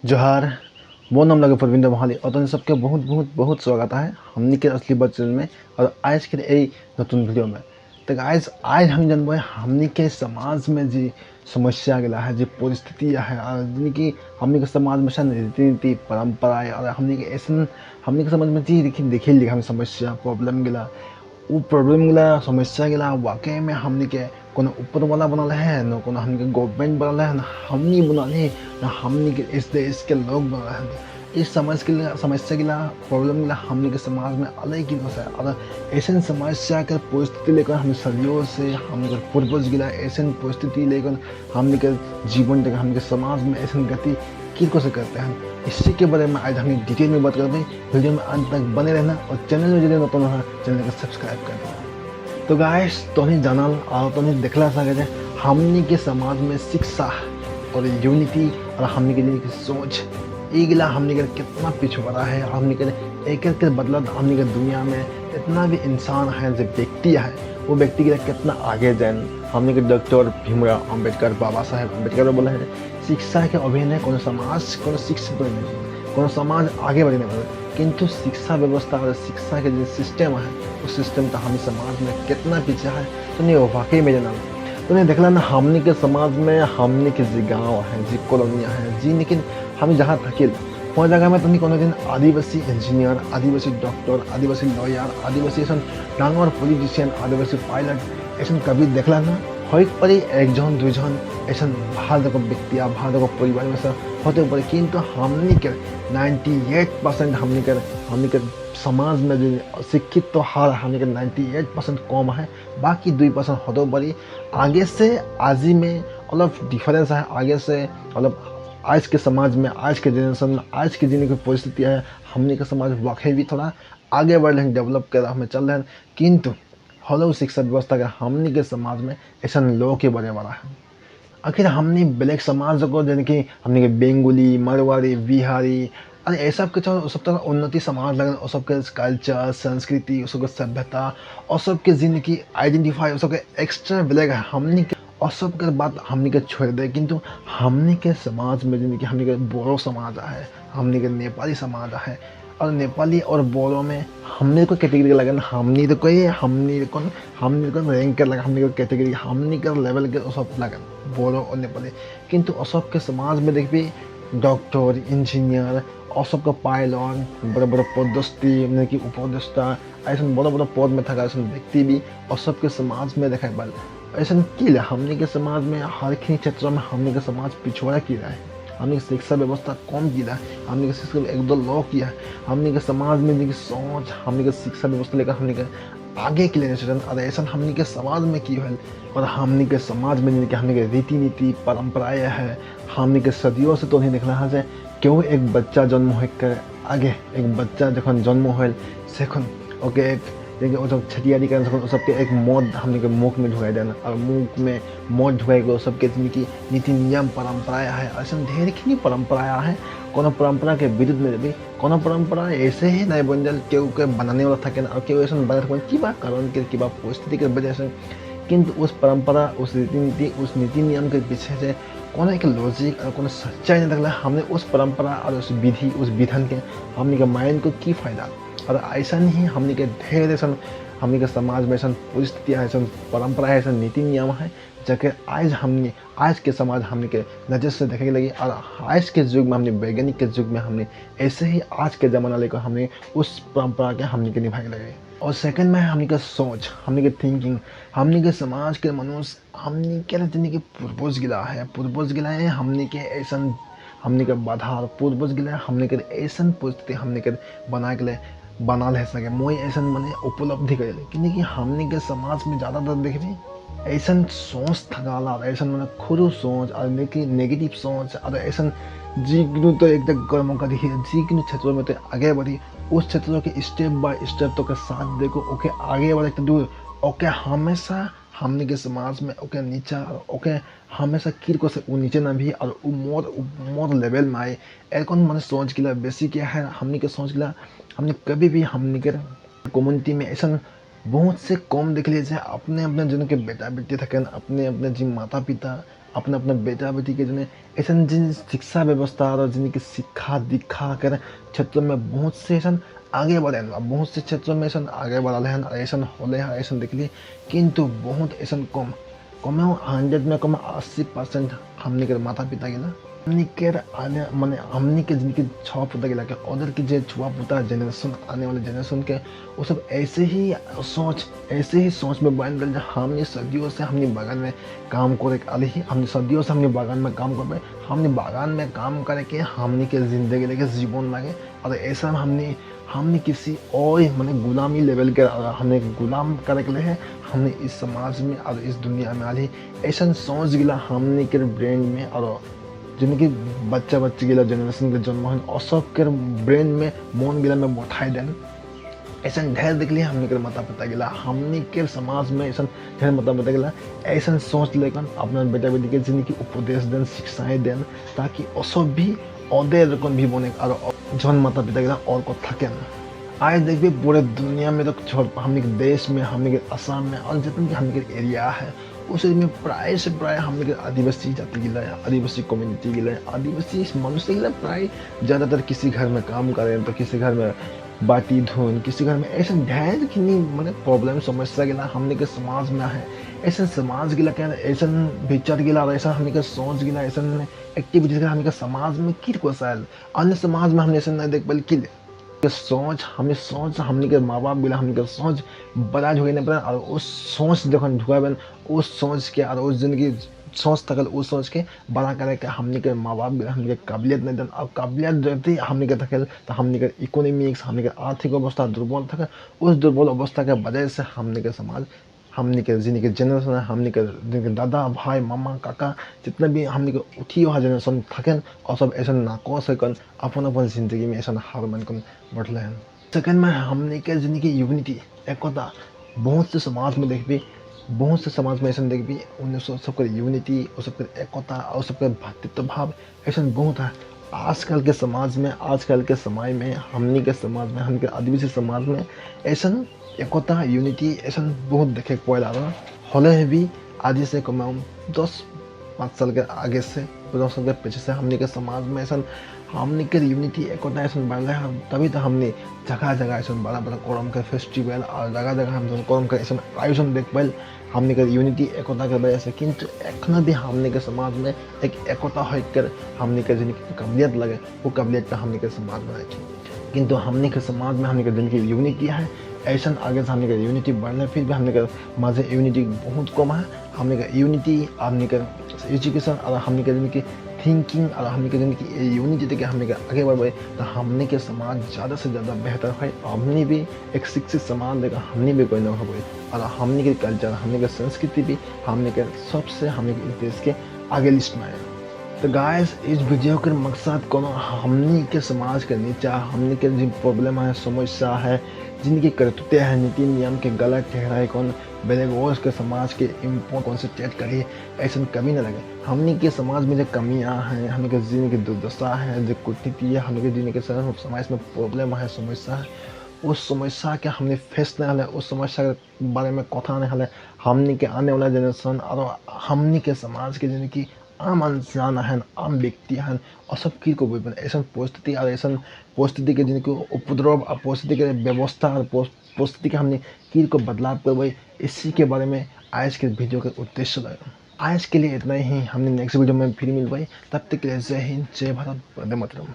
जोहार वो नाम लगे परविंदर महाली और सबके बहुत बहुत बहुत स्वागत है हमनी के असली बात चैनल में। और आज के ए नतून वीडियो में तो आज हम जानबे हमनी के समाज में जी समस्या गला है, जी परिस्थिति है, यानी कि हमनी के समाज में सन रीति नीति परंपराएं और हमनी के ऐसा हमनी के समाज में जी देखिए लिखा हम समस्या प्रॉब्लम गला वो प्रॉब्लम गला समस्या गला वाकई में हमनी के कोनो ऊपर वाला बनल है न कोनो हमनी के गवर्नमेंट बनल है न हमनी बनल है न हमनी के इस देश के लोग बनल है। इस समाज के लिए समस्या गिला प्रॉब्लम गिला हमनी के समाज में अलग की है और ऐसे समस्या के परिस्थिति लेकर हम सदियों से हमनी के पूर्वज गिला ऐसे परिस्थिति लेकर हमनी के जीवन तक हमनी के समाज में ऐसे गति किनको से करते हैं। इसी के बारे में आज हम डिटेल में बात करते हैं। वीडियो में अंत तक बने रहना और चैनल में यदि नतून है चैनल को सब्सक्राइब कर देना। तो गाइस तुम्हें जानल और तुम्हें देखला सके हमनी के समाज में शिक्षा और यूनिटी और हमनी के सोच ईगला हमनी के कितना पिछड़ा है। हमनी के एक के बदलत हमनी के दुनिया में इतना भी इंसान है जो व्यक्ति है वो व्यक्ति के लिए कितना आगे जाए। हमनी के डॉक्टर भीमराव अम्बेडकर बाबा साहेब अम्बेडकर बोले हैं शिक्षा के अभिनय कोनो समाज कोनो शिक्षित नहीं कोनो समाज आगे बढ़े नहीं बढ़े किंतु शिक्षा व्यवस्था और शिक्षा के जो सिस्टम है उस सिस्टम का हम समाज में कितना पीछे है तो नहीं वाकई में जाना तो नहीं देखला ना हमनी के समाज में हमनी के जी गाँव है जी कॉलोनियाँ हैं जी लेकिन हम जहाँ थकिल वहाँ जगह में तुम्हें कोनो दिन आदिवासी इंजीनियर आदिवासी डॉक्टर आदिवासी लॉयर आदिवासी ऐसा डांगर पॉलिटिशियन आदिवासी पायलट ऐसा कभी देखला ना होइक परी एक जन दुई जन ऐसा भारत को व्यक्ति भारत को परिवार में से होते पड़े किंतु हमनी के 98% हमनी के समाज में जो शिक्षित तो हार हमनी के 98% कम है बाकी 2% होते पड़ी आगे से आज ही में अलग डिफरेंस है। आगे से मतलब आज के समाज में आज के जनरेशन में आज की जिंदगी की परिस्थिति है हमनी का समाज वाकई भी थोड़ा आगे बढ़ रहे हैं डेवलप कर हमें चल रहे हैं किंतु हलो शिक्षा व्यवस्था का हमनी के समाज में ऐसा लोग के बड़े वाला है। आखिर हमने ब्लैक समाज को जैसे कि हमने के बेंगोली मारवाड़ी बिहारी अरे ऐसा के सब तरह उन्नति समाज लगे और सबके कल्चर संस्कृति उस सबके सभ्यता और सबके जिंदगी आइडेंटिफाई उस सबके एक्स्ट्रा ब्लैक है हमने के और सब के बात हमने के छोड़ दे किंतु हमने के समाज में जिंदगी हमने के बोरो समाज है हमने के नेपाली समाज है और नेपाली और बोरो में हमने को कैटेगरी लगा हमने तो कोई हमने को रैंक लगा हमने को कैटेगरी हमने का लेवल के सब लगा बोरो और नेपाली किंतु सब के समाज में देखिए डॉक्टर इंजीनियर और सबका पायलट बड़े बड़े पदस्थी मतलब कि उपदेष्टा ऐसा बड़ा बड़ा पद में था ऐसा व्यक्ति भी और सबके समाज में देखा बल ऐसा कि हमने के समाज में हर एक क्षेत्र में हमने के समाज पिछड़ा किया है। हमने शिक्षा व्यवस्था कम किया है हमने शिक्षा एक दो लॉ किया है हमने के समाज में सोच हमने के शिक्षा व्यवस्था लेकर हमने के आगे के लिए और ऐसा हमने के समाज में की है और हमने के समाज में हमने के रीति नीति परंपराएं है हमने के सदियों से तो नहीं देखना है क्यों एक बच्चा जन्म होकर आगे एक बच्चा जखन जन्म हो सेखन ओके देखिए वो सब छठियारी कर सबके एक मौत हमने के मुख में ढुकाई देना और मुख में मौत ढुकाई को सबके नीति नियम परंपराएं है ऐसा ढेर खी परंपराएं है कोनो परंपरा के विरुद्ध में भी कोनो परंपरा ऐसे ही नहीं बन जाए क्यों के बनाने वाला था और क्यों ऐसा बना था कि कारण के परिस्थिति के वजह से किंतु उस परंपरा उस रीति नीति उस नीति नियम के पीछे से कोनो एक लॉजिक और कोनो सच्चाई नहीं लगला हमने उस परंपरा और उस विधि उस विधान के हमने के माइंड को की फायदा और ऐसा नहीं हमने के ढेर ऐसा हमने के समाज में ऐसा परिस्थितियाँ ऐसा परंपरा है ऐसा नीति नियम है जबकि आज के समाज हमने के नज़र से देखे लगी और आज के युग में हमने वैज्ञानिक के युग में हमने ऐसे ही आज के ज़माना लेकर हमने उस परंपरा के हमने के निभाने लगे। और सेकंड में हमने का सोच हमने के थिंकिंग हमने के समाज के मनुष्य हमने के जिंदगी पूर्वज गिला है हमने के ऐसा हमने के बाधा पूर्वज गिला हमने के ऐसा परिस्थिति हमने के बना ले सके मोई ऐसा मैंने उपलब्धि करे क्योंकि हमने के समाज में ज़्यादातर देखिए ऐसा सोच थकाला ऐसा मैंने खुद सोच और नेगेटिव सोच और ऐसा जिग्नु तो एकदम कर्म का देखिए जिग्नु क्षेत्रों में तो आगे बढ़ी उस क्षेत्रों के स्टेप बाय स्टेप तो के साथ देखो ओके आगे बढ़े तो दूर ओके हमेशा हमने के समाज में ओके नीचा ओके हमेशा किर को से वो नीचे ना भी और मोर लेवल में आए एकोन मैंने सोच गिला बेसिक क्या है हमने के सोच गिला हमने कभी भी हमने के कम्युनिटी में ऐसा बहुत से कम देख लीजिए अपने अपने जन के बेटा बेटी थकन अपने अपने जी माता पिता अपने अपने बेटा बेटी के जने ऐसा जिन शिक्षा व्यवस्था और जिनकी शिक्षा दीक्षा कर क्षेत्र में बहुत से ऐसा आगे बढ़े हैं, बहुत से क्षेत्रों में ऐसा आगे बढ़ल हैं, ऐसा होले हैं, ऐसा देखली, किंतु बहुत ऐसा कम कम 100 में कम 80% हमने के माता पिता गिला हमनी के आने माने हमनी के जिनकी छुआ पुता गिला के अदर की जे छुआ पुता जनरेशन आने वाले जनरेशन के वो सब ऐसे ही सोच में बन गए। हमने सदियों से हमने बागान में काम करे आली ही हमने सदियों से हमने बागान में काम कर हमने बागान में काम करे के हमने के जिंदगी लेके जीवन लगे और ऐसा हमने किसी और माने गुलामी लेवल के हमने गुलाम करे के लिए हमने इस समाज में और इस दुनिया में आली ऐसा सोच गिला हमने के ब्रेन में और जिनकी बच्चा बच्ची गिला जनरेशन के जन्म है और सब के ब्रेन में मन गिला में बैठाई देन ऐसा ढेर देख लिया हमने के माता पिता गिला हमने के समाज में ऐसा ढेर माता पिता गिला ऐसा सोच लेकर अपना बेटा बेटी के जिंदगी उपदेश देन शिक्षाएं देन ताकि वो सब भी औदे रकम भी बने और जन माता पिता गिला और को थके ना। आज देखिए पूरे दुनिया में तो छोड़ हमने के देश में हमने के असम में और जितने भी हमने के एरिया है उस में प्राय से प्राय हमने के आदिवासी जाति गिला है, आदिवासी कम्युनिटी गिला है, आदिवासी मनुष्य गिला प्राय ज़्यादातर किसी घर में काम करें तो किसी घर में बाटी धुन किसी घर में ऐसा ढेर की मैंने प्रॉब्लम समस्या गिला हमने के समाज में है। ऐसा समाज गिला क्या ऐसा विचार गिला ऐसा हमने के सोच गिला ऐसा एक्टिविटीज हमने के समाज में की को शायद अन्य समाज में हमने ऐसा नहीं देख पाल कि सोच हमने के माँ बाप गिला हमने के सोच बड़ा झुके नहीं पड़ा और उस सोच जखन झुकाबन उस सोच के और उस जिंदगी सोच तकल उस सोच के बड़ा करे के हमने के माँ बाप गिला हमने के काबिलियत नहीं दन और काबिलियत जब हमने के थकल तो हमने के इकोनॉमिक्स हमने के आर्थिक अवस्था दुर्बल थकल उस दुर्बल अवस्था के वजह से हमने के समाज हमने के जिनके जनरेशन है हमने के दादा भाई मामा काका जितना भी हमने के उठी हुआ जनरेशन थकन और सब ऐसा नाको सकन अपन अपन जिंदगी में ऐसा हार मानकर बढ़ले हैं। सेकंड में हमने के जिनकी यूनिटी एकता बहुत से समाज में देख भी बहुत से समाज में ऐसा देख भी उन्हें सबके यूनिटी और सबके एकता और सबके भातृत्व भाव ऐसा बहुत है। आजकल के समाज में आजकल के समय में हमने के समाज में हमने के आदिवासी समाज में ऐसा एकता यूनिटी ऐसा बहुत देखे पड़ा रहा हले भी आज से कम 10-5 साल के आगे से 10 साल के पीछे से हमने के समाज में ऐसा हमने के यूनिटी एकता ऐसा बढ़ रहा है। तभी तो हमने जगह जगह ऐसा बड़ा बड़ा कोरम का फेस्टिवल और जगह जगह हम कोरम का ऐसा आयोजन देख पाए हमने के यूनिटी एकता के वजह से। किंतु एखना भी हमने के समाज में एक एकता होकर हमने के जिनकी काबिलियत लगे वो काबिलियत का हमने के समाज में है। किंतु हमने के समाज में हमने के जिनकी यूनिटी है ऐसा आगे से हमने का यूनिटी बढ़ने फिर भी हमने का माजे यूनिटी बहुत कम है। हमने का यूनिटी हमने का एजुकेशन और हमने का जिनकी थिंकिंग और हमने के जिनकी यूनिटी देके हमने का आगे बढ़े तो हमने के समाज ज़्यादा से ज़्यादा बेहतर है। हमने भी एक शिक्षित समाज देगा हमने भी कोई ना हो और हमने के कल्चर हमने के संस्कृति भी हमने के सबसे हमने के इस देश के आगे लिस्ट में है। तो गाइस इस वीडियो के मकसद कोनो हमनी के समाज के नीचा हमनी के जिन प्रॉब्लम है समस्या है जिनकी करतूतें हैं नीति नियम के गलत ठहराए कौन बेरोज के समाज के इम्पोर्ट कॉन्सेंट्रेट करिए ऐसा कभी ना लगे। हमनी के समाज में जो कमियां हैं हमनी के जीने की दुर्दशा है जो कूटनीति है हमनी के जीने के समाज में प्रॉब्लम है समस्या है उस समस्या के हमने फेस नहीं हले उस समस्या के बारे में कथा नहीं हले हमनी के आने वाला जनरेशन और हमनी के समाज के जिनकी आम इंसान हैं आम व्यक्ति हैं और सब की को ऐसा परिस्थिति और ऐसा परिस्थिति के जिनको उपद्रव और परिस्थिति के व्यवस्था और परिस्थिति के हमने की को बदलाव करवाई इसी के बारे में आज के वीडियो का उद्देश्य लगा। आज के लिए इतना ही हमने नेक्स्ट वीडियो में फिर मिल पाई तब तक के लिए जय हिंद जय भारत वंदे मातरम।